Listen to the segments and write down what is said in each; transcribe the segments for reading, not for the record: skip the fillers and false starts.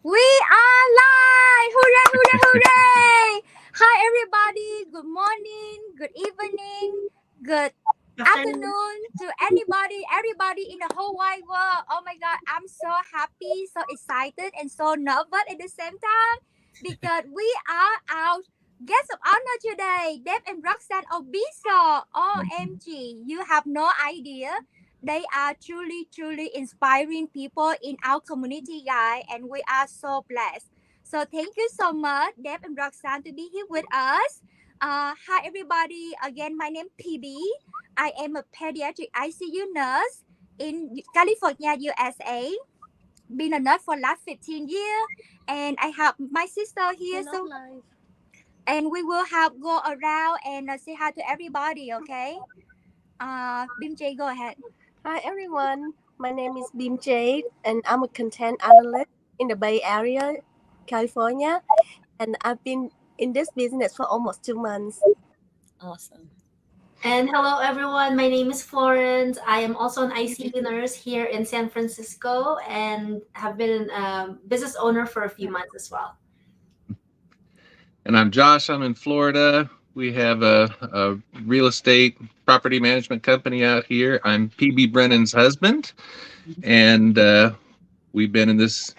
We are live! Hooray, hooray, hooray! Hi, everybody. Good morning, good evening, good Afternoon. afternoon to everybody in the whole wide world. Oh my God, I'm so happy, so excited, and so nervous at the same time because we are our guests of honor today, Dave and Roxanne Obiso. OMG, you have no idea. They are truly, truly inspiring people in our community, guys, and we are so blessed. So thank you so much, Deb and Roxanne, to be here with us. Hi, everybody. Again, my name PB. I am a pediatric ICU nurse in California, USA. Been a nurse for last 15 years, and I have my sister here. You're not So, live. and we will have go around and say hi to everybody. Okay. Bim J, go ahead. Hi everyone. My name is Bim Jade and I'm a content analyst in the Bay Area, California, and I've been in this business for almost 2 months. Awesome. And hello, everyone. My name is Florence. I am also an ICU nurse here in San Francisco and have been a business owner for a few months as well. And I'm Josh. I'm in Florida. We have a real estate property management company out here. I'm PB Brennan's husband, and we've been in this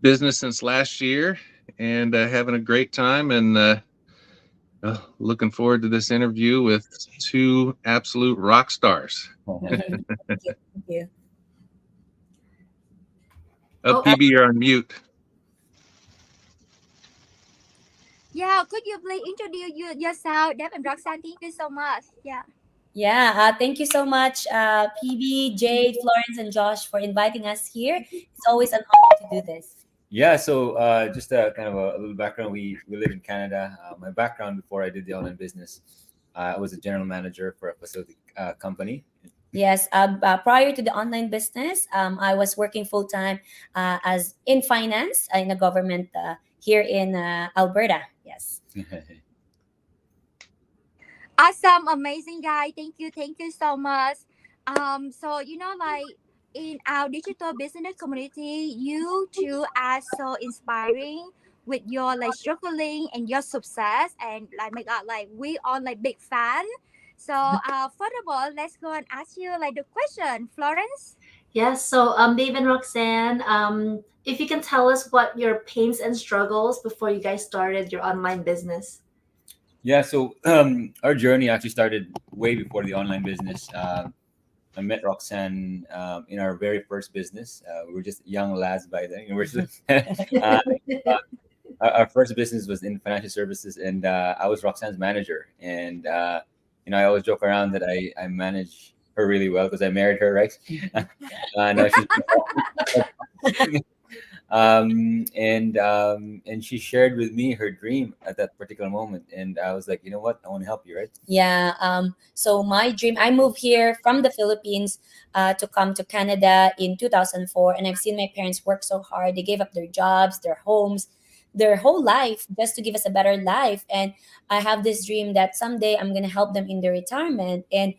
business since last year and having a great time and looking forward to this interview with two absolute rock stars. Thank you. Oh, PB, you're on mute. Yeah, could you please introduce yourself, Deb and Roxanne? Thank you so much. Yeah. Yeah, thank you so much, PB, Jade, Florence, and Josh for inviting us here. It's always an honor to do this. Yeah, so just kind of a little background. We live in Canada. My background before I did the online business, I was a general manager for a facility company. Yes, prior to the online business, I was working full time as in finance in the government here in Alberta. Yes. Awesome, amazing guy. Thank you so much. So like in our digital business community, you two are so inspiring with your like struggling and your success, and like my God, like we are like big fan. So first of all, let's go and ask you like the question, Florence. yes. So, Dave and Roxanne, if you can tell us what your pains and struggles before you guys started your online business. Yeah, so our journey actually started way before the online business. I met Roxanne in our very first business. We were just young lads by then. Our first business was in financial services, and I was Roxanne's manager. And I always joke around that I manage her really well because I married her, right? No, she's and she shared with me her dream at that particular moment, and I was like, you know what, I want to help you, right? Yeah. So my dream, I moved here from the Philippines to come to Canada in 2004, and I've seen my parents work so hard. They gave up their jobs, their homes, their whole life just to give us a better life. And I have this dream that someday I'm gonna help them in their retirement. And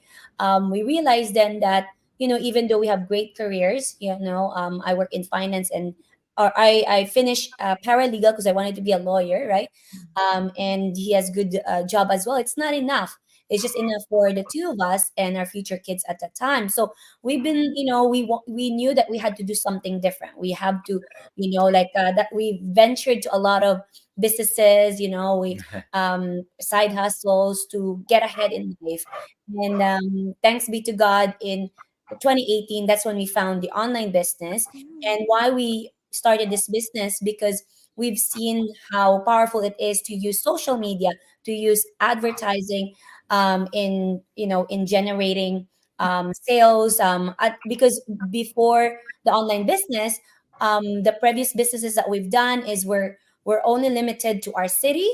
we realized then that even though we have great careers, I work in finance and. Or I finished paralegal because I wanted to be a lawyer, right? And he has good job as well. It's not enough. It's just enough for the two of us and our future kids at that time. So we've been, we knew that we had to do something different. We have to, that we ventured to a lot of businesses, we side hustles to get ahead in life. And thanks be to God, in 2018, that's when we found the online business. And why we started this business, because we've seen how powerful it is to use social media, to use advertising in generating sales, because before the online business, the previous businesses that we've done is we're only limited to our city,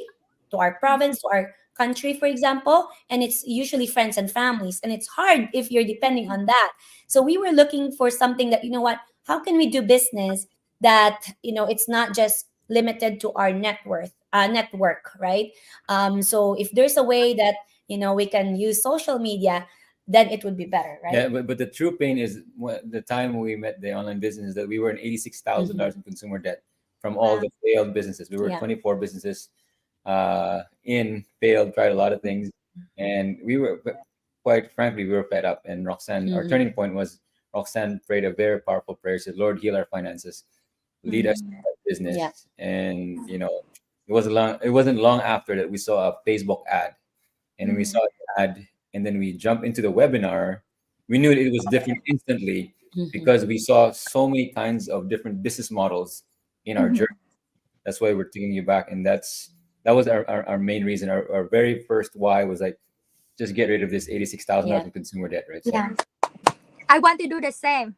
to our province, to our country, for example, and it's usually friends and families, and it's hard if you're depending on that. So we were looking for something that, how can we do business that it's not just limited to our network, right? So if there's a way that we can use social media, then it would be better, right? Yeah, but the true pain is the time we met the online business, that we were in $86,000 in consumer debt from all Wow. the failed businesses. We were Yeah. 24 businesses failed, tried a lot of things, and we were, quite frankly, we were fed up. And Roxanne, our turning point was Roxanne prayed a very powerful prayer. Said, "Lord, heal our finances, lead us to our Yeah. business." And it wasn't long after that we saw a Facebook ad, and when we saw the ad, and then we jumped into the webinar. We knew it was different instantly because we saw so many kinds of different business models in our journey. That's why we're taking you back, and that was our main reason. Our very first why was like, just get rid of this $86,000 Yeah. in consumer debt, right? So Yeah. I want to do the same.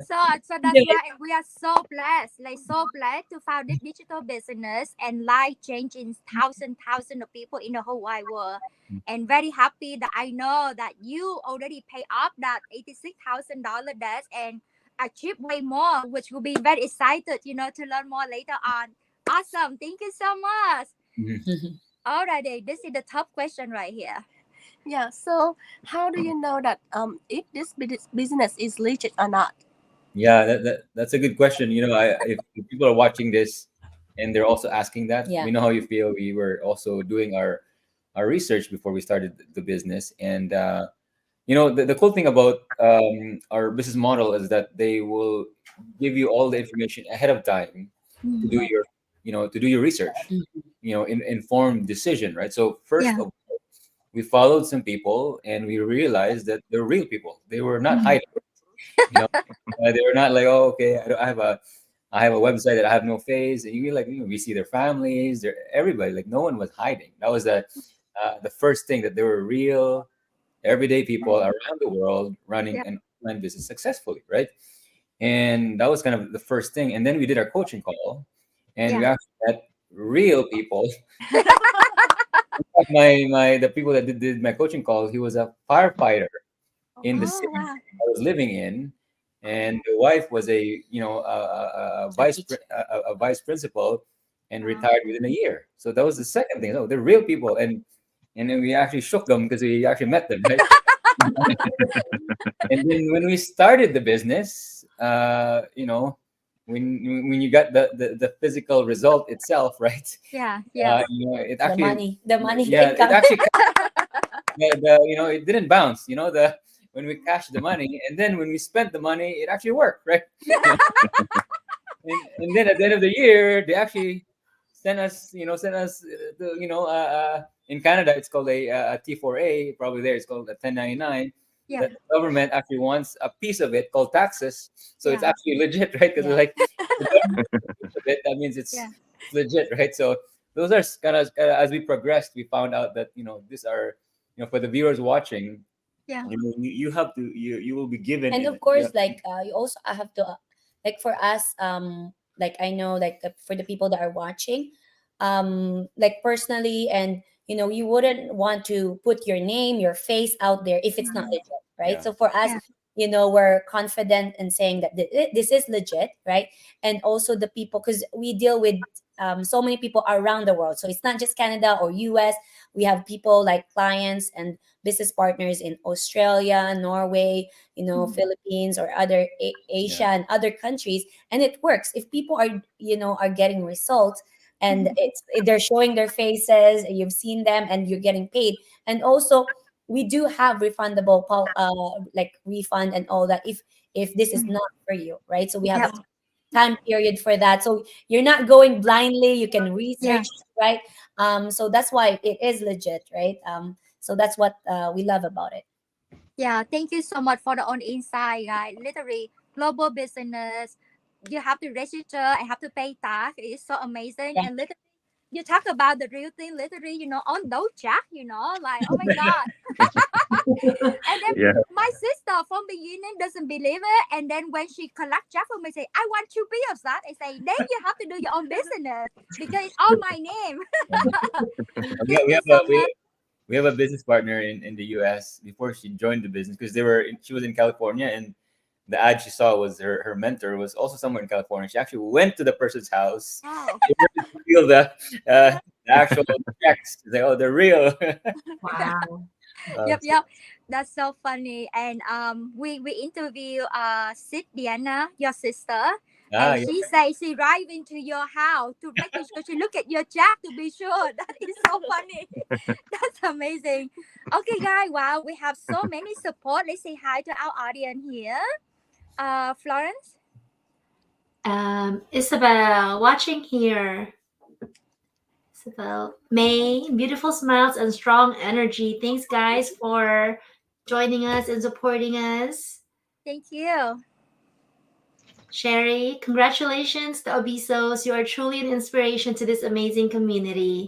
So that's Yeah. why we are so blessed, like so blessed to found this digital business and life changing thousand of people in the whole wide world. And very happy that I know that you already pay off that $86,000 debt and achieve way more, which will be very excited, to learn more later on. Awesome. Thank you so much. Mhm. Alrighty, this is the top question right here. Yeah. So how do you know that if this business is legit or not? Yeah, that's a good question. If people are watching this and they're also asking that, Yeah. we know how you feel. We were also doing our research before we started the business, and the cool thing about our business model is that they will give you all the information ahead of time to do your research, informed decision, right? So first Yeah. of all, we followed some people and we realized that they're real people. They were not hiding, you know. They were not like, oh, okay, I have a website that I have no face, and we see their families, their everybody. Like no one was hiding. That was the first thing, that they were real, everyday people around the world running Yeah. an online business successfully, right? And that was kind of the first thing. And then we did our coaching call, and we Yeah. actually met real people. The people that did my coaching call, he was a firefighter in the Oh city wow. I was living in, and the wife was a vice teacher. a vice principal, and Wow. retired within a year. So that was the second thing. No, they're real people, and then we actually shook them because we actually met them, right? And then when we started the business, when you got the physical result itself, right? Yeah. Yeah. It The actually, money. The money yeah, can it come. actually, it didn't bounce. When we cashed the money, and then when we spent the money, it actually worked, right? And then at the end of the year, they actually sent us in Canada, it's called a T4A. Probably there, it's called a 1099. Yeah. That the government actually wants a piece of it called taxes, so it's Yeah. actually legit, right? Because Yeah. like, the government wants a piece of it, that means Yeah. it's legit, right? So those are kind of, as we progressed, we found out that these are, for the viewers watching, Yeah. you have to, you will be given And in, of course, like you also I have to like for us, like I know, like for the people that are watching, like personally, and you wouldn't want to put your name, your face out there if it's not Mhm. legit, right? yeah. So for us, Yeah. we're confident in saying that this is legit, right? And also the people, because we deal with so many people around the world, so it's not just Canada or US. We have people like clients and business partners in Australia, Norway, Mhm. Philippines, or other Asia Yeah. and other countries, and it works. If people are getting results, and Mhm. they're showing their faces, and you've seen them, and you're getting paid. And also, we do have refundable like refund and all that if this is Mhm. not for you, right? So we have Yeah. a time period for that, so you're not going blindly. You can Yeah. research, right? So that's why it is legit, right? So that's what we love about it. Yeah. Thank you so much for the on insight, guys. Literally, global business. You have to register and have to pay tax. It's so amazing. Yeah. And literally, you talk about the real thing. Literally, on those chat. Like, oh my god. And then Yeah. my sister from beginning doesn't believe it. And then when she collect job from me, say, I want to be of that. I say, then you have to do your own business because it's all my name. we, Thank we you have so a much. we have a business partner in the US before she joined the business, because she was in California, and the ad she saw was her mentor was also somewhere in California. She actually went to the person's house Oh, to feel the actual checks. She's like, oh, they're real. Wow. yep, So, yep. That's so funny. And we interview Sid Diana, your sister, And Yeah. she says she drive into your house to make sure she look at your check to be sure. That is so funny. That's amazing. Okay, guys. Wow, we have so many support. Let's say hi to our audience here. Florence. Isabel, watching here. Isabel, May, beautiful smiles and strong energy. Thanks, guys, for joining us and supporting us. Thank you. Sherry, congratulations to Obisos. You are truly an inspiration to this amazing community.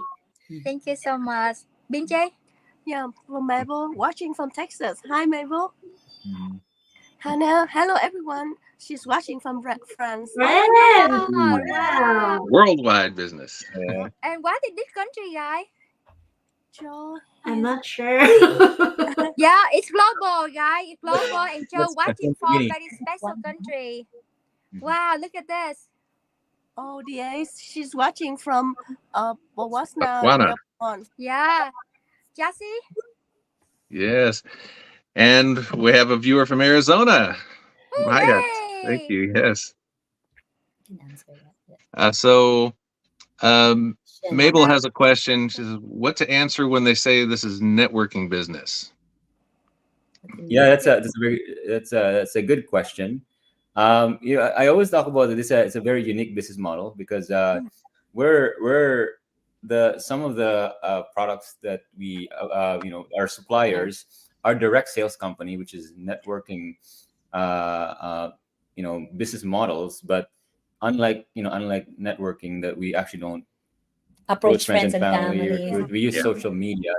Thank you so much. Binjay. Yeah, from Mabel, watching from Texas. Hi, Mabel. Mhm. Hannah, hello everyone. She's watching from France. Friends! Oh, Wow! wow. Worldwide business. Yeah. And what is this country, guys? Joe, I'm is not sure. Yeah, it's global, guys. It's global, and Joe That's watching Papua New from Guinea. very special country. Mhm. Wow, look at this. oh the she's watching from Bawasna, Botswana. Gabon. Yeah, Jassy. Yes. And we have a viewer from Arizona. Maya. Thank Hooray! you. Yes. Can answer that. So um, Question. Mabel has a question. She says, what to answer when they say this is networking business? Yeah, that's a good question. I always talk about this. It's a very unique business model because we're the some of the products that we our suppliers, our direct sales company, which is networking, business models. But unlike networking, that we actually don't Approach friends friends and and family. families. We use Yeah. social media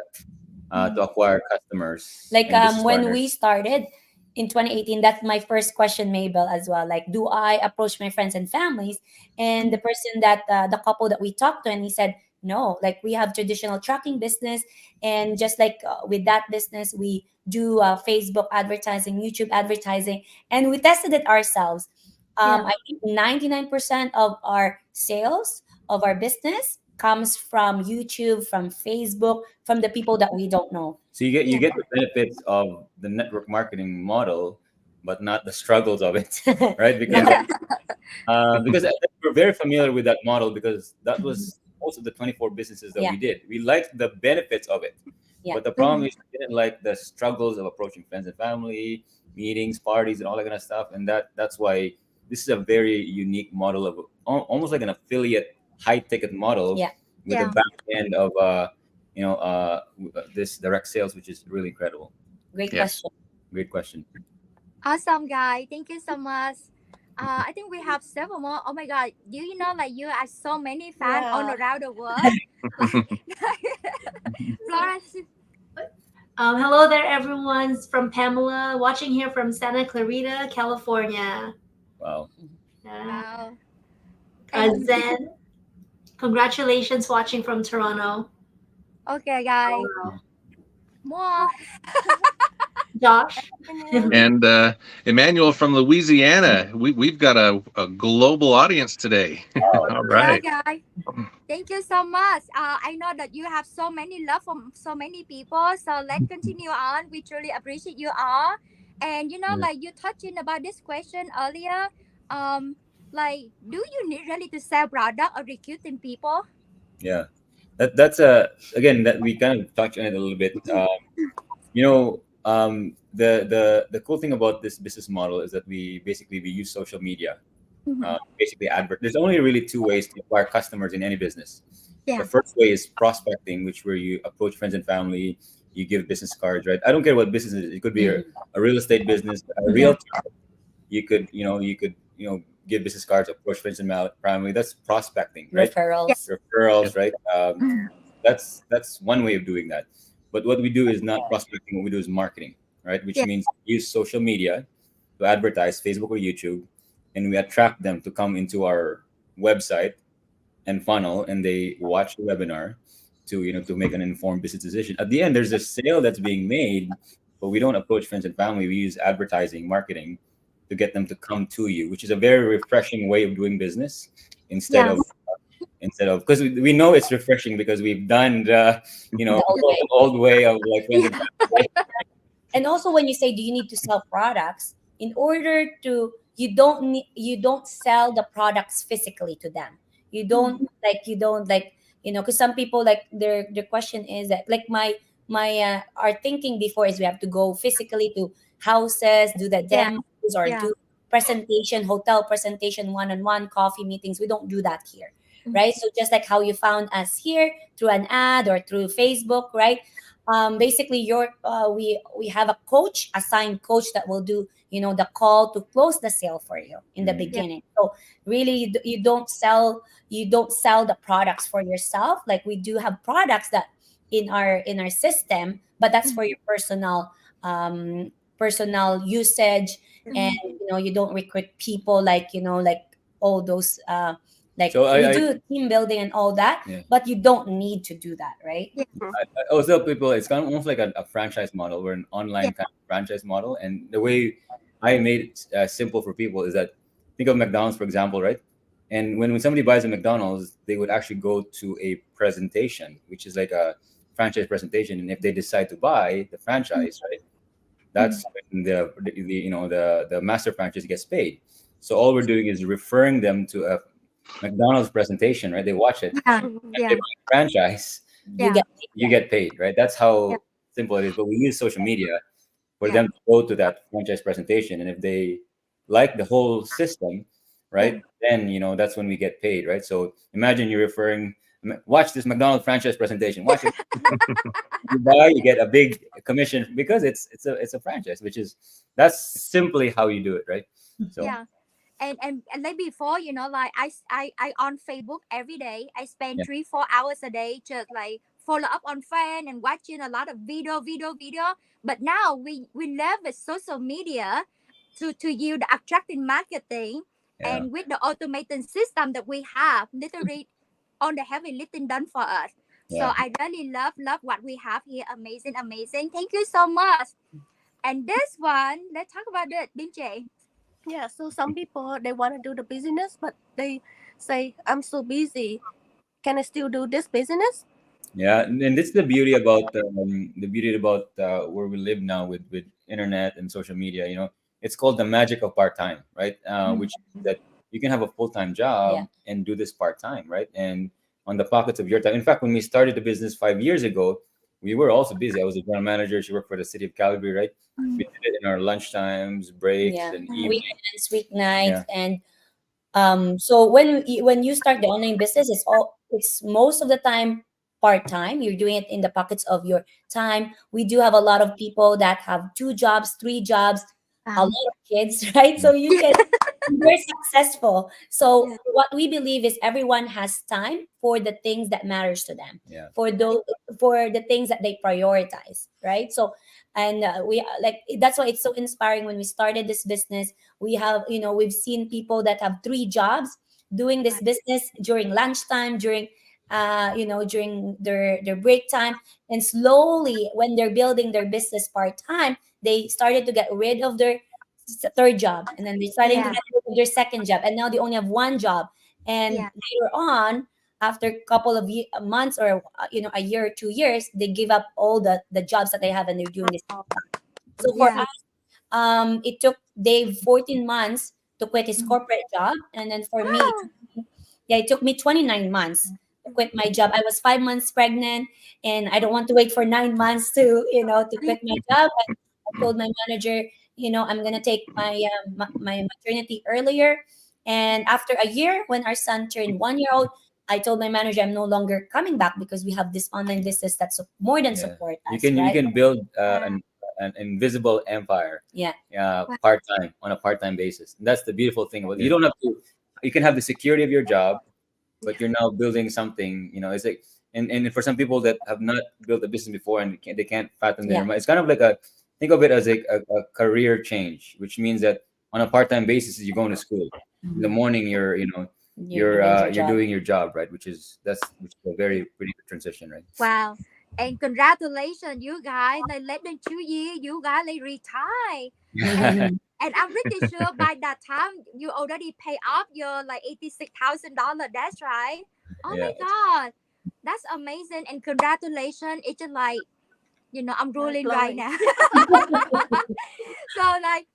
to acquire customers Like and business when partners. we started in 2018, that's my first question, Mabel, as well. Like, do I approach my friends and families? And the person that the couple that we talked to, and he said no. Like, we have traditional trucking business, and just like with that business, we do Facebook advertising, YouTube advertising, and we tested it ourselves. Yeah. I think 99% of our sales of our business comes from YouTube, from Facebook, from the people that we don't know. So you Yeah. get the benefits of the network marketing model, but not the struggles of it, right? Because Yeah. we're very familiar with that model because that was most of the 24 businesses that Yeah. we did. We liked the benefits of it, Yeah. but the problem is we didn't like the struggles of approaching friends and family, meetings, parties, and all that kind of stuff. And that's why this is a very unique model of almost like an affiliate high ticket model Yeah. with Yeah. a back end of this direct sales, which is really incredible. Great Yeah. question. Great question. Awesome, guy. Thank you so much. I think we have several more. Oh my God. Do you know like you have so many fans all Yeah. around the world? Florence. Hello there, everyone. It's from Pamela, watching here from Santa Clarita, California. Wow. Wow. Zen, congratulations, watching from Toronto. Okay, guys. Wow. More. Josh. And Emmanuel from Louisiana. We've got a global audience today. All right. Yeah, guys. Thank you so much. I know that you have so many love from so many people. So let's continue on. We truly appreciate you all. And you know, Yeah. like you touching about this question earlier. Like, do you need really to sell product or recruiting people? Yeah. That's again that we kind of touched on it a little bit. The cool thing about this business model is that we use social media, basically advert. There's only really two ways to acquire customers in any business. Yeah. The first way is prospecting, which where you approach friends and family, you give business cards, right? I don't care what business it is. It could be a real estate business, a real. You could give business cards, approach friends and family. That's prospecting, right? Referrals. Referrals, right? That's one way of doing that. But what we do is not prospecting. What we do is marketing, right? Which Yeah. means use social media to advertise, Facebook or YouTube, and we attract them to come into our website and funnel, and they watch the webinar to make an informed business decision. At the end, there's a sale that's being made, but we don't approach friends and family. We use advertising, marketing to get them to come to you, which is a very refreshing way of doing business instead Yeah. of because we know it's refreshing because we've done the old way. old way of like friends and family. And also, when you say, do you need to sell products in order to you don't sell the products physically to them. You don't like, because some people, like, their question is that, like, my our thinking before is we have to go physically to houses, do the Yeah. demos, or Yeah. do presentation, hotel presentation, one-on-one coffee meetings. We don't do that here, right? So just like how you found us here through an ad or through Facebook, right? Basically, we have a coach, assigned coach, that will do, the call to close the sale for you in the Mm. Yeah. beginning. So really, you don't sell the products for yourself. Like, we do have products that in our system, but that's for your personal usage. And Mhm. you don't recruit people, like all those, like, So we I do team building and all that, yeah. but you don't need to do that, right? Yeah. I always tell people it's kind of almost like a franchise model. We're an Yeah. online kind of franchise model, and the way I made it simple for people is that, think of McDonald's, for example, right? And when somebody buys a McDonald's, they would actually go to a presentation, which is like a franchise presentation. And if they decide to buy the franchise, right, that's when the the master franchise gets paid. So all we're doing is referring them to a McDonald's presentation, right? They watch it, Yeah. and they Yeah. buy a franchise, You Yeah. get you get paid, right? That's Yeah. how simple it is. But we use social media for Yeah. them to go to that franchise presentation, and if they like the whole system, Yeah. right, then that's when we get paid, right? So imagine you're referring, watch this McDonald's franchise presentation, watch it. You buy, you get a big commission because it's a franchise, which is that's simply how you do it, right? So Yeah. And like before, like I on Facebook every day. I spend yeah, 3-4 hours a day just like follow up on friend and watching a lot of video. But now we love with social media to use the attractive marketing, yeah, and with the automated system that we have, literally on the heavy lifting done for us. So yeah. I really love what we have here. Amazing, amazing. Thank you so much. And this one, let's talk about it, Binjay. Yeah, so some people they want to do the business, but they say, I'm so busy. Can I still do this business? Yeah, and this is the beauty about where we live now with internet and social media. It's called the magic of part time, right? Which is that you can have a full time Yeah. job and do this part time, right? And on the pockets of your time. In fact, when we started the business 5 years ago, we were also busy. I was a general manager. She worked for the city of Calgary, right? We did it in our lunch times, breaks, Yeah. and Mhm. evenings. Weekends, weeknights, Yeah, and so when you start the online business, it's most of the time part-time. You're doing it in the pockets of your time. We do have a lot of people that have 2 jobs, 3 jobs, a Wow. lot of kids, right? So you can very successful. So Yeah. what we believe is everyone has time for the things that matters to them, yeah, for those, for the things that they prioritize, right? So, and we like, that's why it's so inspiring. When we started this business, we've seen people that have 3 jobs doing this Right. business during lunchtime, during their break time. And slowly, when they're building their business part-time, they started to get rid of their third job, and then they're starting to Yeah. get rid of their second job, and now they only have 1 job. And Yeah. later on, after a couple of months, or a year or 2 years, they give up all the jobs that they have, and they're doing this. So for Yeah. it took Dave 14 months to quit his corporate job. And then for me, yeah, it took me 29 months to quit my job. I was 5 months pregnant, and I don't want to wait for 9 months to quit my job. And I told my manager, I'm going to take my maternity earlier. And after a year, when our son turned 1 year old, I told my manager I'm no longer coming back, because we have this online business that's more than yeah. support You us, can you right? can build Yeah. an invisible empire, Yeah. Wow. part time, on a part time basis. And that's the beautiful thing about it. You Yeah. don't have to. You can have the security of your job, but you're now building something. It's like, and for some people that have not built a business before, and they can't fathom their Yeah. mind. It's kind of like think of it as a career change, which means that on a part time basis, you're going to school. In the morning, You're doing your you're job. doing your job, right? Which is a very pretty good transition, right? Wow. And congratulations, you guys. Like less than 2 years, you guys like retire. And and I'm pretty sure by that time you already pay off your like $86,000. That's right. Oh Yeah. my god. That's amazing. And congratulations. It's just like, I'm Mind ruling right blowing. now. So like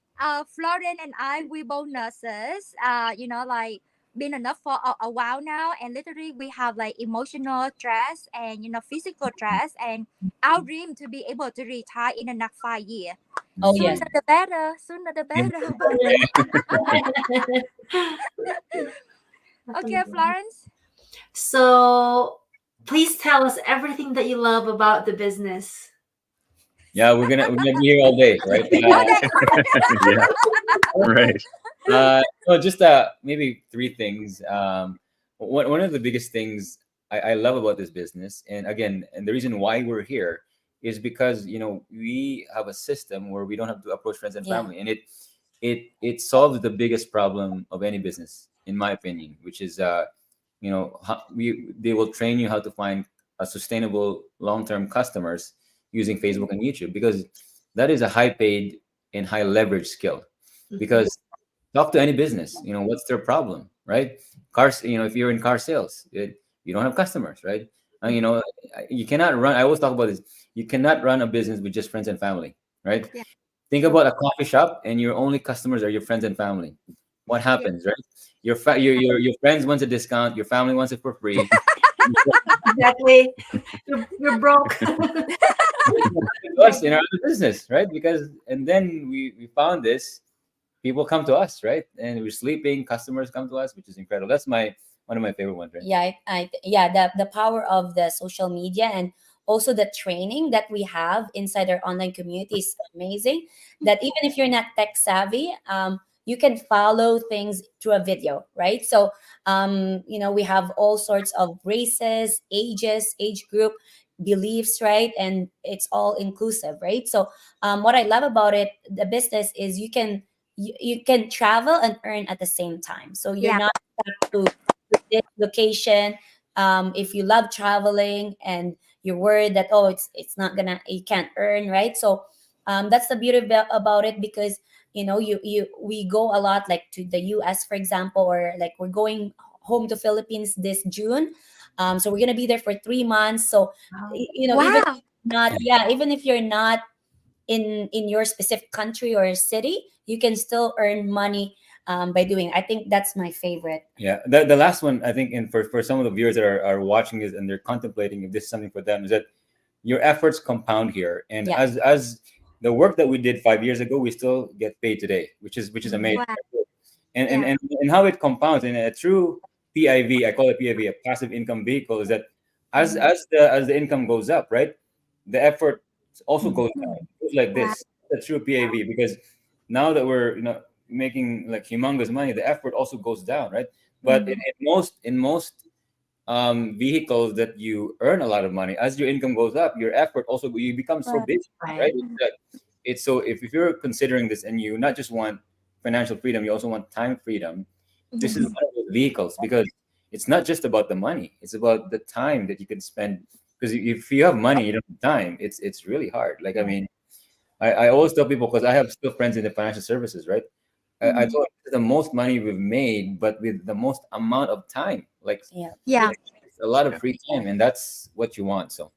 Florian and I, we both nurses. Like been enough for a while now, and literally we have like emotional stress and physical stress, and our dream to be able to retire in the next 5 years. Oh yeah. Sooner the better. Sooner the better. Okay, Florence. So please tell us everything that you love about the business. Yeah, we're gonna be here all day, right? Okay. Yeah. Right. No, just maybe three things. One of the biggest things I love about this business, and again, and the reason why we're here is because we have a system where we don't have to approach friends and Yeah. family, and it solves the biggest problem of any business, in my opinion, which is they will train you how to find a sustainable long-term customers using Facebook and YouTube, because that is a high paid and high leverage skill. Because talk to any business, what's their problem, right? Cars, if you're in car sales, you don't have customers, right? You cannot run. I always talk about this. You cannot run a business with just friends and family, right? Yeah. Think about a coffee shop, and your only customers are your friends and family. What happens, right? Your friends wants a discount. Your family wants it for free. Exactly. You're broke. Us in our business, right? And then we found this. People come to us, right? And we're sleeping. Customers come to us, which is incredible. That's one of my favorite ones, right? Yeah, yeah, the power of the social media, and also the training that we have inside our online community is amazing. That even if you're not tech savvy, you can follow things through a video, right? So we have all sorts of races, ages, age group, beliefs, right? And it's all inclusive, right? So what I love about it, the business, is you can travel and earn at the same time. So you're Yeah. not stuck to this location. If you love traveling and you're worried that, oh, it's not gonna, you can't earn, right? So that's the beauty about it, because we go a lot, like to the US, for example, or like we're going home to Philippines this June. So we're gonna be there for 3 months. So even Wow. not, yeah, even if you're not in your specific country or city, you can still earn money by doing it. I think that's my favorite. Yeah, the last one, I think, and for some of the viewers that are watching this and they're contemplating if this is something for them, is that your efforts compound here, and Yeah. as the work that we did 5 years ago, we still get paid today, which is amazing. Wow. And how it compounds in a true PIV, I call it PIV, a passive income vehicle, is that as the income goes up, right, the effort also goes down. It's like Wow. this, a true PIV, because now that we're making like humongous money, the effort also goes down, right? But in most vehicles that you earn a lot of money, as your income goes up, your effort also, you become so Right. busy, Right. right? It's so, if you're considering this and you not just want financial freedom, you also want time freedom, this is Yes. one of those vehicles, because it's not just about the money, it's about the time that you can spend. Because if you have money, you don't have time, it's really hard. Like, I mean, I always tell people, because I have still friends in the financial services, right? I told them, the most money we've made, but with the most amount of time. Like, Yeah. Yeah. it's a lot of free time, and that's what you want. So,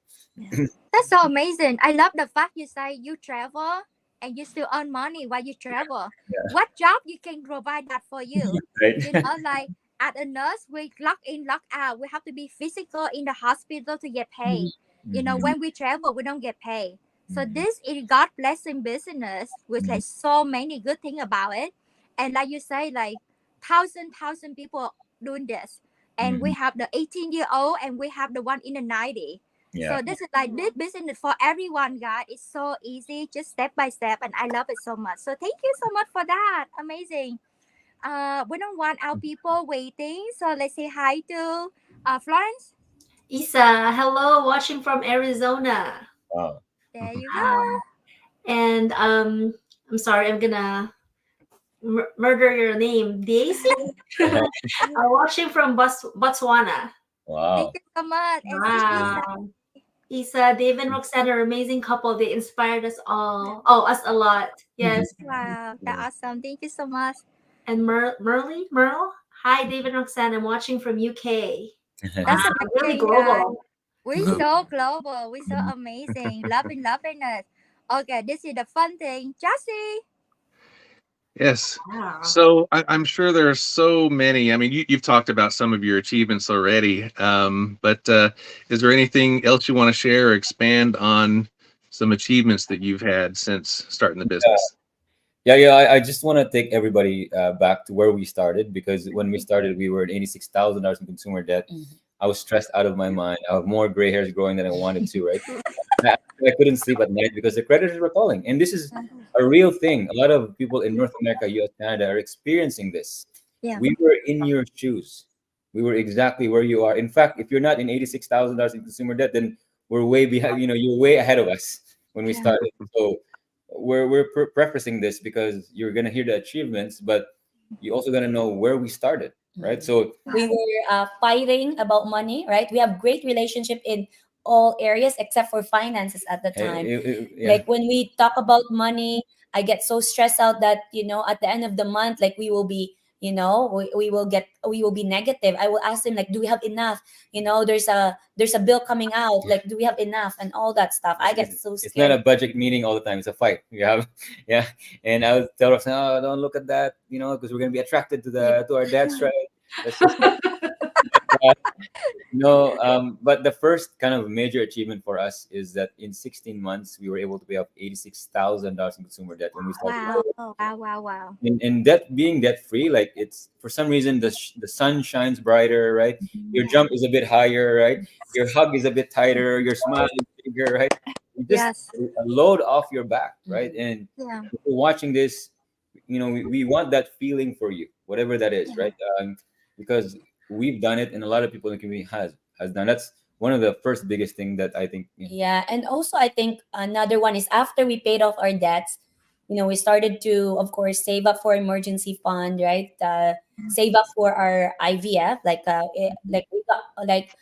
That's so amazing. I love the fact you say you travel and you still earn money while you travel. yeah, What job you can provide that for you? right. Like as a nurse, we lock in, lock out. We have to be physical in the hospital to get paid. Mhm, When we travel, we don't get paid. So mhm, this is God blessing business with mhm, like so many good things about it. And like you say, like thousand people doing this. And we mhm. have the 18-year-old and we have the one in the 90. Yeah. So this is like this business for everyone, guys. It's so easy, just step by step, and I love it so much. So thank you so much for that. Amazing. We don't want our people waiting, so let's say hi to Florence. Isa, hello, watching from Arizona. Wow. There you Wow. go. And I'm sorry, I'm gonna murder your name, Daisy. Watching from Botswana. Thank Wow. you so much. And Sis Isa. Wow. Isa, Dave, and Roxanne are an amazing couple. They inspired us all. Oh, us a lot. Yes. Wow, that's awesome. Thank you so much. And Merle. Hi, Dave and Roxanne. I'm watching from UK. That's Wow, really amazing, guys. global. We're so global. We're so amazing. Loving it. Okay, this is the fun thing. Jesse. Yes. Yeah. So I'm sure there are so many. I mean, you've talked about some of your achievements already, but is there anything else you want to share or expand on some achievements that you've had since starting the business? Yeah. I just want to take everybody back to where we started, because when we started, we were at $86,000 in consumer debt. I was stressed out of my mind. I have more gray hairs growing than I wanted to, right? I couldn't sleep at night because the creditors were calling. And this is a real thing. A lot of people in North America, US, Canada are experiencing this. Yeah. We were in your shoes. We were exactly where you are. In fact, if you're not in $86,000 in consumer debt, then we're way behind. You're way ahead of us when we Yeah. started. So we're prefacing this because you're gonna hear the achievements, but you also gonna know where we started, right? So We were fighting about money, right? We have great relationship in all areas except for finances at the time. yeah, Like when we talk about money, I get so stressed out that at the end of the month, like we will be we will be negative. I will ask them, like, do we have enough? There's a bill coming out, like, do we have enough, and all that stuff. I get so it's not scared. a budget meeting all the time. It's a fight. You have, yeah. And I would tell Roxanne, oh, don't look at that, because we're gonna be attracted to our dad's right. Let's just no. But the first kind of major achievement for us is that in 16 months we were able to pay off $86,000 in consumer debt when we started. Wow. Wow. Wow. Wow. In debt, being debt free, like, it's for some reason the sun shines brighter, right? Your jump is a bit higher, right? Your hug is a bit tighter, your smile is bigger, right? You just Yes. a load off your back, right? And Yeah. if you're watching this, we want that feeling for you, whatever that is, right? Because we've done it, and a lot of people in the community has done. That's one of the first biggest thing that I think. Yeah, and also I think another one is after we paid off our debts, we started to, of course, save up for emergency fund, right? Save up for our IVF, like we got like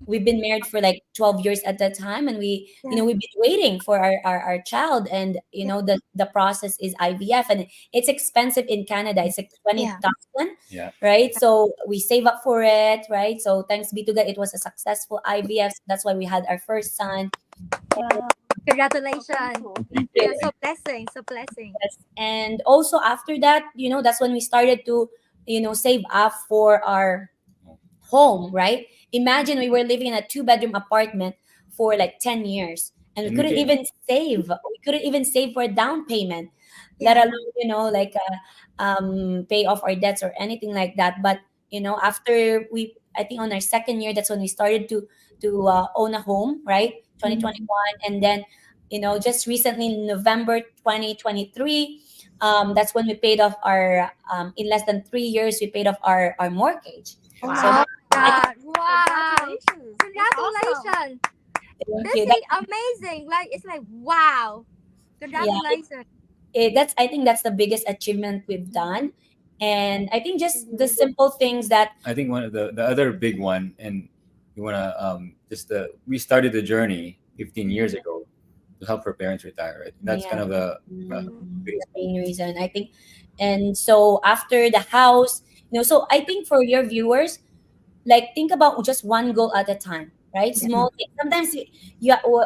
we've been married for like 12 years at that time, and Yeah. we've been waiting for our child, and the process is IVF, and it's expensive in Canada. It's like Yeah. 20,000, Yeah. right? So we save up for it, right? So thanks be to God, it was a successful IVF. So that's why we had our first son. Wow. Congratulations. Thank Yeah. you. So blessing. So blessing. Yes. And also after that, that's when we started to, save up for our home, right? Imagine we were living in a two-bedroom apartment for like 10 years, and we And we couldn't can, even save. We couldn't even save for a down payment, let Yeah. alone, like pay off our debts or anything like that. But, after I think on our second year, that's when we started to own a home, right? 2021. And then, just recently in November 2023, that's when we paid off in less than 3 years, we paid off our mortgage. Oh So my I God. Wow. Congratulations. That's awesome. Congratulations. thank This you. is amazing. Like it's like wow. Yeah, Congratulations. I think that's the biggest achievement we've done, and I think just the simple things that. I think one of the other big one, and we want to we started the journey 15 years ago to help her parents retire. Right? That's kind Yeah. of the The biggest. main reason, I think. And so after the house, so I think for your viewers, like, think about just one goal at a time, right? Small things. Sometimes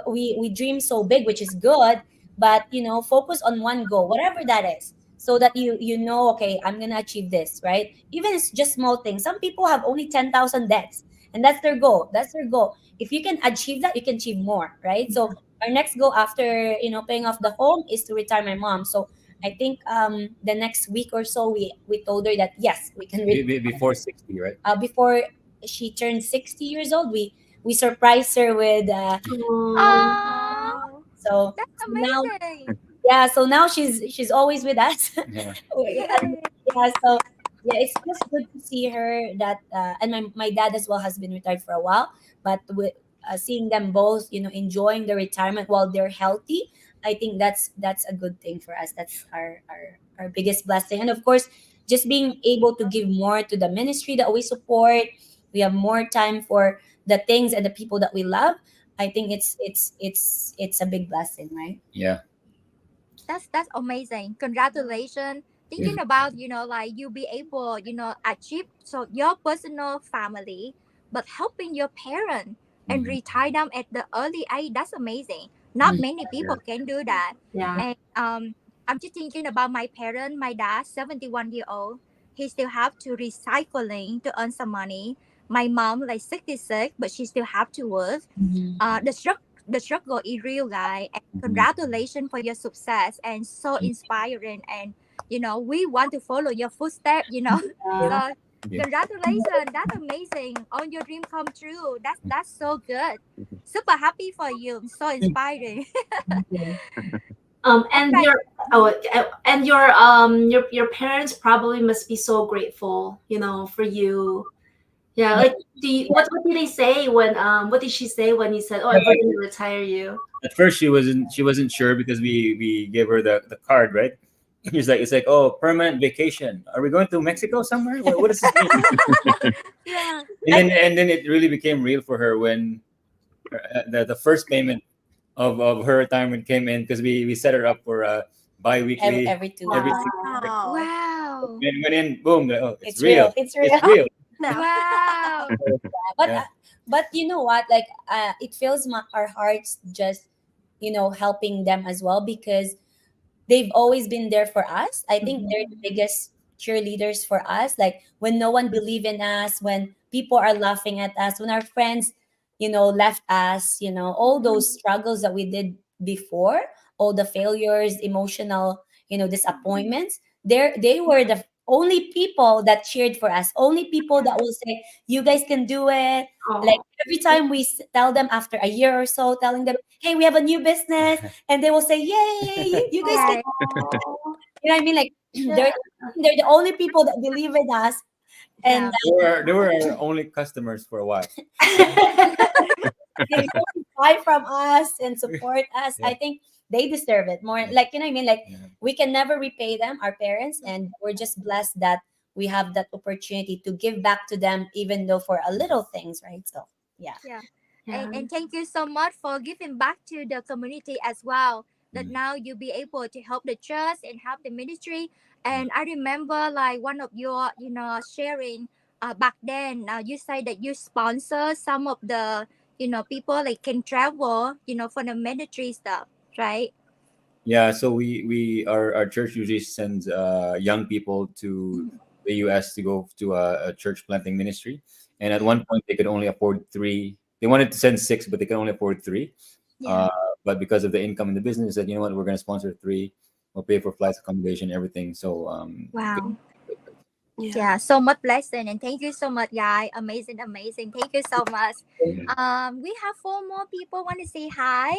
we dream so big, which is good, but focus on one goal, whatever that is, so that okay, I'm gonna achieve this, right? Even it's just small things. Some people have only 10,000 debts, and that's their goal. That's their goal. If you can achieve that, you can achieve more, right? So our next goal after paying off the home is to retire my mom. So I think the next week or so, we told her that yes, we can Before 60, right? before she turned 60 years old, we surprised her with Oh, so that's now, amazing. yeah, so now she's always with us. Yeah. And, Yay. yeah, so yeah, it's just good to see her that and my dad as well has been retired for a while, but with seeing them both enjoying the retirement while they're healthy, I think that's a good thing for us. That's our biggest blessing. And of course, just being able to give more to the ministry that we support. We have more time for the things and the people that we love. I think it's a big blessing, right? Yeah. That's amazing. Congratulations. Thinking about, like you be able, achieve so your personal family, but helping your parent and Mhm. retire them at the early age. That's amazing. Not many people can do that. Yeah. And I'm just thinking about my parent, my dad, 71-year-old. He still have to recycling to earn some money. My mom like 66, but she still have to work. Mhm. The struggle is real, guy. And Mhm. congratulations for your success and so inspiring. And we want to follow your footsteps. Uh, So Yeah. congratulations, that's amazing. On your dream come true. That's so good. Super happy for you. So inspiring. All And right. your parents probably must be so grateful, for you. Yeah, yeah, like what did they say when what did she say when you said, "Oh, we're gonna retire you"? At first, she wasn't sure because we gave her the card, right? It's like, oh, permanent vacation. Are we going to Mexico somewhere? What does this mean? Yeah. And then it really became real for her when the first payment of her retirement came in, because we set her up for a bi-weekly every 2 weeks. every Wow. Wow. and went in, boom, oh, it's It's real. real. It's It's real. real. Now. Wow. But Yeah. but you know what? Like it fills our hearts just helping them as well, because they've always been there for us. I think they're the biggest cheerleaders for us. Like when no one believed in us, when people are laughing at us, when our friends, left us, all those struggles that we did before, all the failures, emotional, disappointments. They were the only people that cheered for us. Only people that will say, "You guys can do it." Like Oh, every time we tell them after a year or so, telling them, "Hey, we have a new business," and they will say, "Yay, you guys can." Right. You know what I mean? Like yeah. they're the only people that believe in us, and Yeah. They were our only customers for a while. they always buy from us and support us. Yeah. I think they deserve it more. Yeah. Like what I mean? Like Yeah. we can never repay them, our parents, and we're just blessed that we have that opportunity to give back to them, even though for a little things, right? So yeah. Yeah. Yeah. And thank you so much for giving back to the community as well. That Mm. now you be able to help the church and help the ministry. And I remember like one of your, sharing back then. You say that you sponsor some of the, people like can travel, for the ministry stuff, right? Yeah, so our church usually sends young people to the US to go to a church planting ministry. And at one point they could only afford three. They wanted to send six, but they could only afford three. Yeah. Uh, but because of the income in the business, said, you know what, we're going to sponsor three. We'll pay for flights, accommodation, everything. So good. Wow. Yeah. Yeah, so much blessing and thank you so much, guy. Amazing, amazing. Thank you so much. Yeah. We have four more people want to say hi.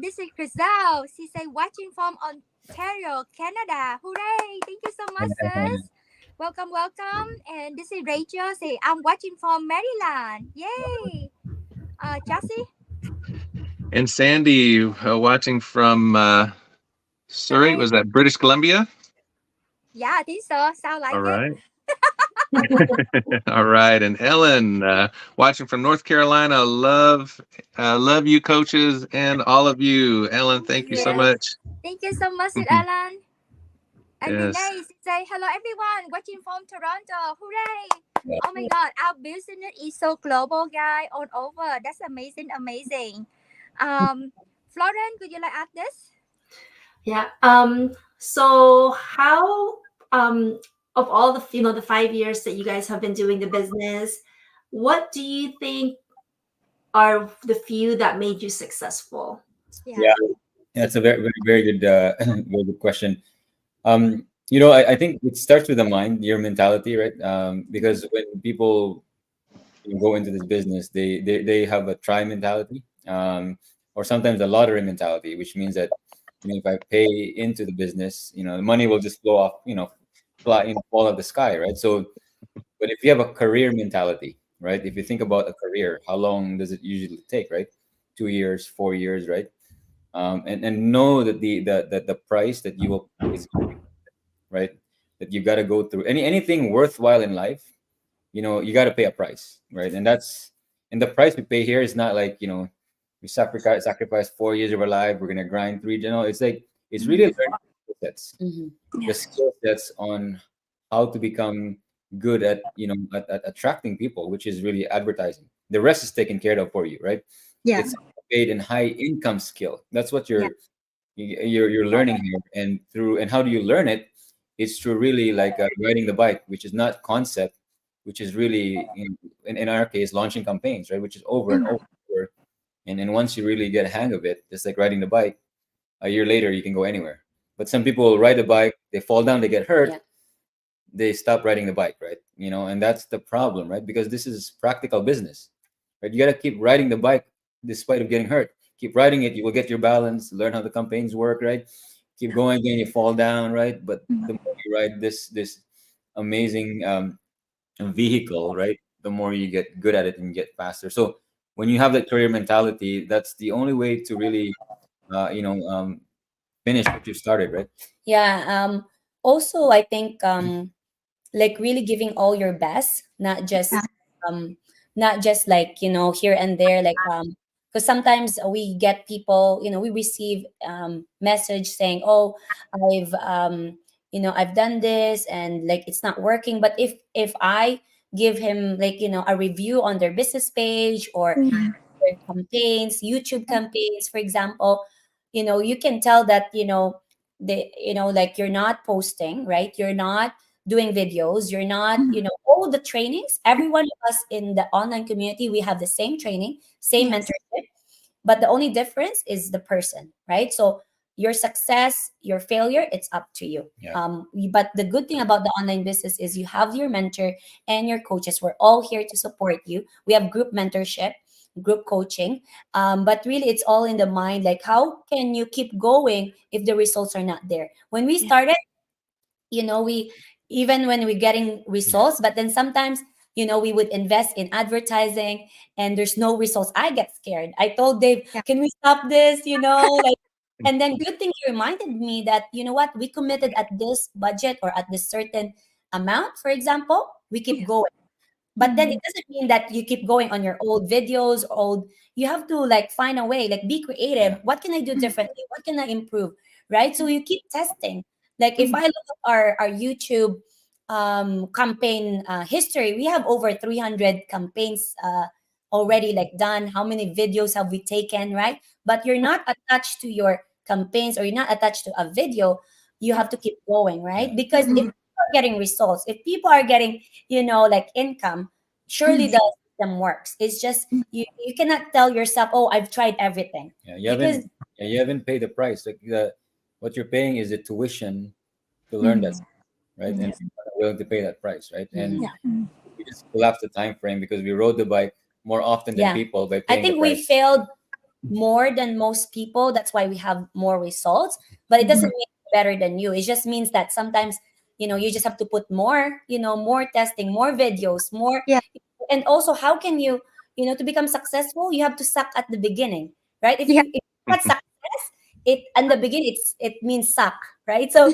This is Chriselle. She say watching from Ontario, Canada. Hooray! Thank you so much, sis. Welcome, welcome. And this is Rachel. Say I'm watching from Maryland. Yay! Chelsea. And Sandy, watching from Surrey, Sorry. was that British Columbia? Yeah, I think so. Sound like All it. right. All right. And Ellen, watching from North Carolina. Love you, coaches, and all of you. Ellen, thank you so Yes. much. Thank you so much, Alan. And Yes. Renee say hello everyone watching from Toronto. Hooray! Yeah. Oh my god, our business is so global, guy, all over. That's amazing, amazing. Florence, could you like add this? Yeah. So how of all the the 5 years that you guys have been doing the business, what do you think are the few that made you successful? Yeah. Yeah, that's a very, very, very good, very good question. I think it starts with the mind, your mentality, right? Because when people go into this business, they have a try mentality, or sometimes a lottery mentality, which means that if I pay into the business, the money will just flow off, fly, fall out of the sky, right? So, but if you have a career mentality, right? If you think about a career, how long does it usually take, right? 2 years, 4 years, right? And know that the price that you will pay is right, that you got to go through anything worthwhile in life, you got to pay a price, right? And the price we pay here is not like, we sacrifice 4 years of our life, we're gonna grind three, it's like, it's really learning skill sets, Mhm. the skill sets on how to become good at, at attracting people, which is really advertising. The rest is taken care of for you, right? Yeah. It's paid in high income skill. That's what Yeah. You're learning here, and through, and how do you learn it? It's through really like riding the bike, which is not concept, which is really in our case launching campaigns, right? Which is over and over, and once you really get a hang of it, just like riding the bike, a year later you can go anywhere. But some people ride the bike, they fall down, they get hurt, Yeah. they stop riding the bike, right? And that's the problem, right? Because this is practical business, right? You got to keep riding the bike despite of getting hurt. Keep riding it, you will get your balance, learn how the campaigns work, right? Keep going, again, you fall down, right? But the more you ride this amazing vehicle, right, the more you get good at it and get faster. So when you have that career mentality, that's the only way to really uh, you know um, finish what you started, right? Yeah. Also, I think like really giving all your best, um not just like here and there, like because sometimes we get people, we receive message saying, oh, I've I've done this and like it's not working. But if I give him like a review on their business page or their campaigns, YouTube campaigns, for example, you can tell that, like you're not posting, right? You're not doing videos, you're not, all the trainings, every one of us in the online community, we have the same training, same Yes. mentorship, but the only difference is the person, right? So your success, your failure, it's up to you. Yeah. But the good thing about the online business is you have your mentor and your coaches. We're all here to support you. We have group mentorship, group coaching, but really it's all in the mind. Like, how can you keep going if the results are not there? When we started, we, even when we're getting results, but then sometimes, we would invest in advertising and there's no results, I get scared. I told Dave, Yeah. can we stop this, like, and then good thing he reminded me that, you know what, we committed at this budget or at this certain amount, for example, we keep going. But then it doesn't mean that you keep going on your old videos, old. You have to like find a way, like be creative. Yeah. What can I do differently? What can I improve? Right? So you keep testing. Like if I look at our YouTube campaign history, we have over 300 campaigns already like done. How many videos have we taken, right? But you're not attached to your campaigns or you're not attached to a video. You have to keep going, right? Yeah. Because if people are getting results, if people are getting, like income, surely the system works. It's just you cannot tell yourself, oh, I've tried everything. Yeah, Because you haven't paid the price. Like what you're paying is the tuition to learn that, right? And Yes. you're not willing to pay that price, right? And Mhm. Yeah. we just collapsed the time frame because we rode the bike more often than Yeah. people by I paying the think we price. failed more than most people. That's why we have more results. But it doesn't mean better than you. It just means that sometimes, you just have to put more, more testing, more videos, more. Yeah. And also, how can you, to become successful, you have to suck at the beginning, right? If Yeah. you had success, it in the beginning, it means suck, right? So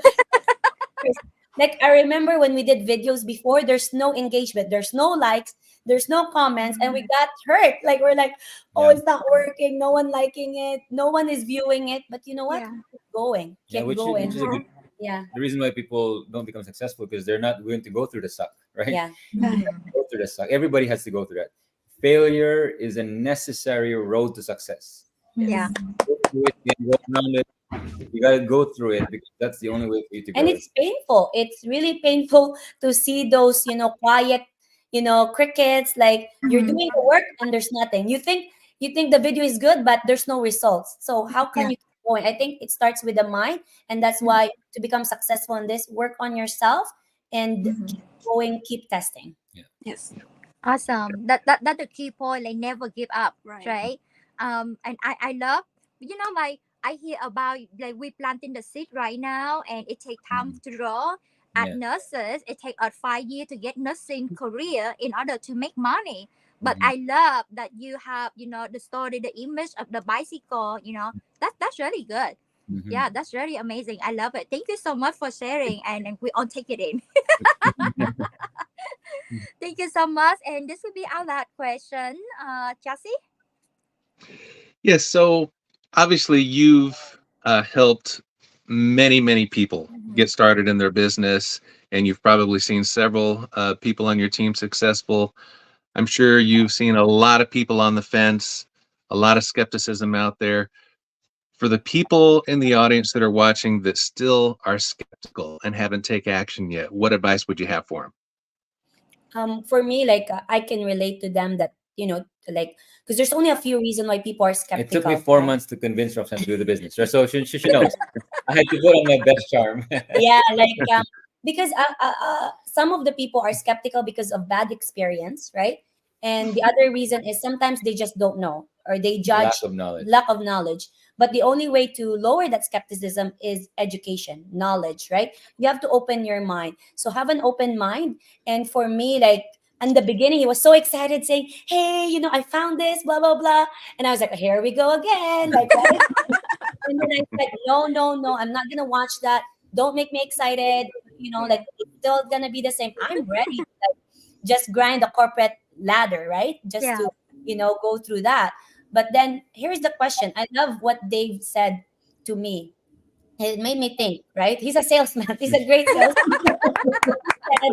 like I remember when we did videos before, there's no engagement, there's no likes, there's no comments, and we got hurt. Like we're like, oh, Yeah, it's not working, no one liking it, no one is viewing it. But you know what? Yeah. Keep going, yeah, keep which going. is a good. Yeah, The reason why people don't become successful because they're not willing to go through the suck, right? yeah, Go through the suck. Everybody has to go through that. Failure is a necessary road to success. Yeah. Go through it, then go around it. You gotta go through it because that's the only way for you to and grow. it's painful. It's really painful to see those, quiet, crickets. Like you're doing the work and there's nothing. You think the video is good, but there's no results. So how can Yeah. you keep going? I think it starts with the mind, and that's why to become successful in this, work on yourself and keep going, keep testing. Yes. Awesome. That's the key point. Like never give up, Right. right? And I love, like I hear about like we planting the seed right now, and it take time to grow. At Yeah. nurses, it take us 5 years to get nursing career in order to make money. But Mhm. I love that you have, the story, the image of the bicycle. That's really good. Mhm. Yeah, that's really amazing. I love it. Thank you so much for sharing, and we all take it in. Thank you so much. And this will be our last question. Chelsea? Yes. So obviously, you've helped many, many people get started in their business, and you've probably seen several people on your team successful. I'm sure you've seen a lot of people on the fence, a lot of skepticism out there. For the people in the audience that are watching that still are skeptical and haven't taken action yet, what advice would you have for them? For me, like I can relate to them that like because there's only a few reasons why people are It took me skeptical. 4 months to convince Roxanne to do the business. So she knows. I had to put on my best charm. Yeah, like because some of the people are skeptical because of bad experience, right? And the other reason is sometimes they just don't know or they Lack judge of knowledge. lack of knowledge. But the only way to lower that skepticism is education, knowledge, right? You have to open your mind. So have an open mind. And for me, like in the beginning, he was so excited saying, "Hey, I found this, blah, blah, blah." And I was like, "Here we go again." Like, right? And then I said, "No, no, no, I'm not gonna watch that. Don't make me excited. Like it's still gonna be the same. I'm ready to like, just grind the corporate ladder, right? Just Yeah. to, go through that." But then here's the question. I love what Dave said to me. It made me think, right? He's a salesman. He's a great salesman. He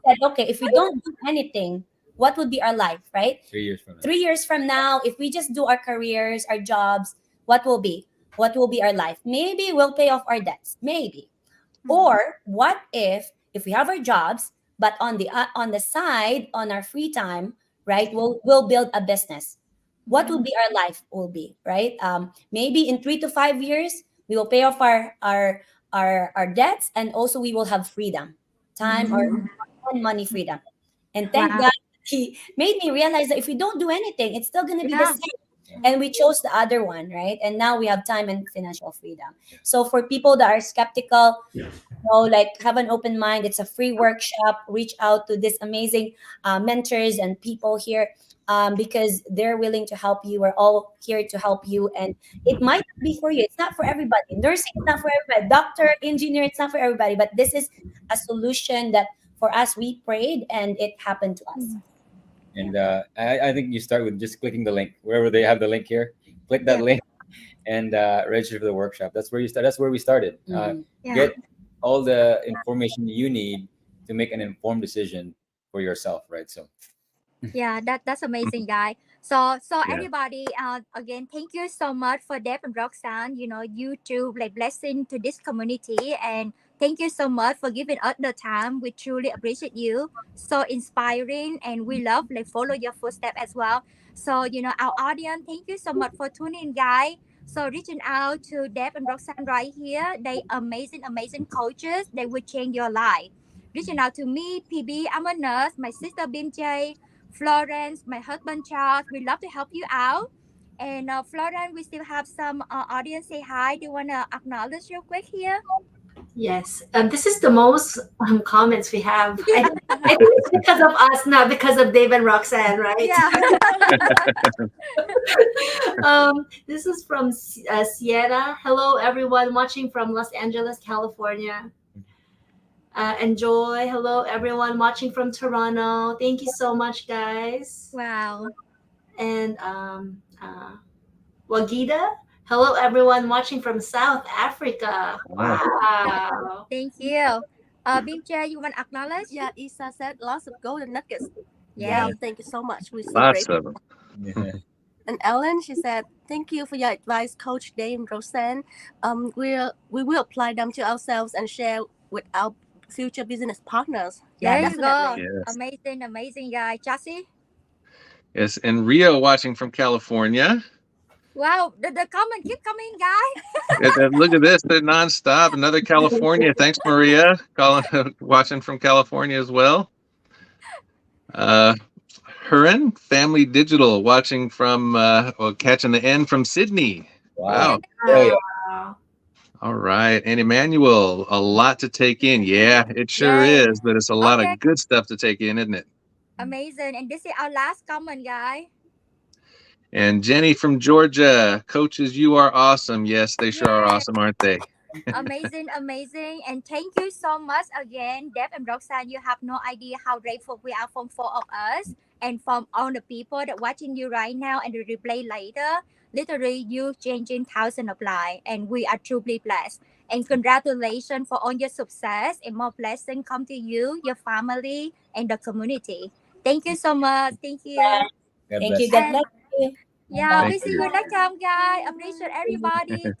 said, okay, if we don't do anything, what would be our life, right? 3 years from now. 3 years from now, if we just do our careers, our jobs, what will be? What will be our life? Maybe we'll pay off our debts. Maybe. Or what if we have our jobs, but on the side, on our free time, right? We'll build a business. What will be our life? Will be right. Maybe in 3 to 5 years, we will pay off our debts, and also we will have freedom, time or money freedom. And thank Wow. God he made me realize that if we don't do anything, it's still gonna be the Yeah. same. And we chose the other one, right? And now we have time and financial freedom. So for people that are skeptical, like have an open mind. It's a free workshop. Reach out to these amazing mentors and people here, because they're willing to help you. We're all here to help you, and it might not be for you. It's not for everybody. Nursing is not for everybody. Doctor, engineer, it's not for everybody. But this is a solution that for us we prayed and it happened to us. And I think you start with just clicking the link wherever they have the link here. Click that Yeah. link and register for the workshop. That's where you start. That's where we started. Mhm. Yeah. Get all the information you need to make an informed decision for yourself, right? So Yeah, that's amazing, guy. So Yeah. everybody, again, thank you so much for Deb and Roxanne. You two like blessing to this community, and thank you so much for giving us the time. We truly appreciate you. So inspiring, and we love like follow your footsteps as well. So our audience, thank you so much for tuning in, guys. So reaching out to Deb and Roxanne right here, they amazing, amazing coaches. They will change your life. Reaching out to me, PB, I'm a nurse. My sister BMJ, Florence, my husband Charles, we love to help you out. And Florence, we still have some audience say hi. Do you want to acknowledge real quick here? Yes, this is the most comments we have. I think it's because of us, not because of Dave and Roxanne, right? Yeah. This is from Sierra. Hello, everyone watching from Los Angeles, California. Enjoy. Hello, everyone watching from Toronto. Thank you so much, guys. Wow. And Wagida. Hello, everyone watching from South Africa. Wow. Thank you. BMJ, you want to acknowledge? Yeah, Isa said lots of golden nuggets. Yeah. Yeah, thank you so much. We're so Lots grateful. of them. yeah. And Ellen, she said, "Thank you for your advice, Coach Dave and Roseanne. We will apply them to ourselves and share with our future business partners." Yeah, There you go. definitely. Yes. Amazing, amazing guy. Chassis? Yes. And Rio watching from California. Wow, the comment keep coming, guy. Look at this. They're nonstop. Another California. Thanks, Maria. Watching from California as well. Huron, Family Digital, watching from, catching the end from Sydney. Wow. Oh, yeah. Wow. All right. And Emmanuel, a lot to take in. Yeah, it sure Yay. is. But it's a lot Okay. of good stuff to take in, isn't it? Amazing. And this is our last comment, guy. And Jenny from Georgia, coaches, you are awesome. Yes, they sure are Yay. awesome, aren't they? Amazing, amazing. And thank you so much again, Deb and Roxanne. You have no idea how grateful we are from four of us and from all the people that watching you right now and the replay later. Literally, you changing thousands of lives, and we are truly blessed. And congratulations for all your success, and more blessings come to you, your family, and the community. Thank you so much. Thank you. God Thank bless. you. God And bless you. Yeah, Thank we see you. you next time, guys. Appreciate everybody.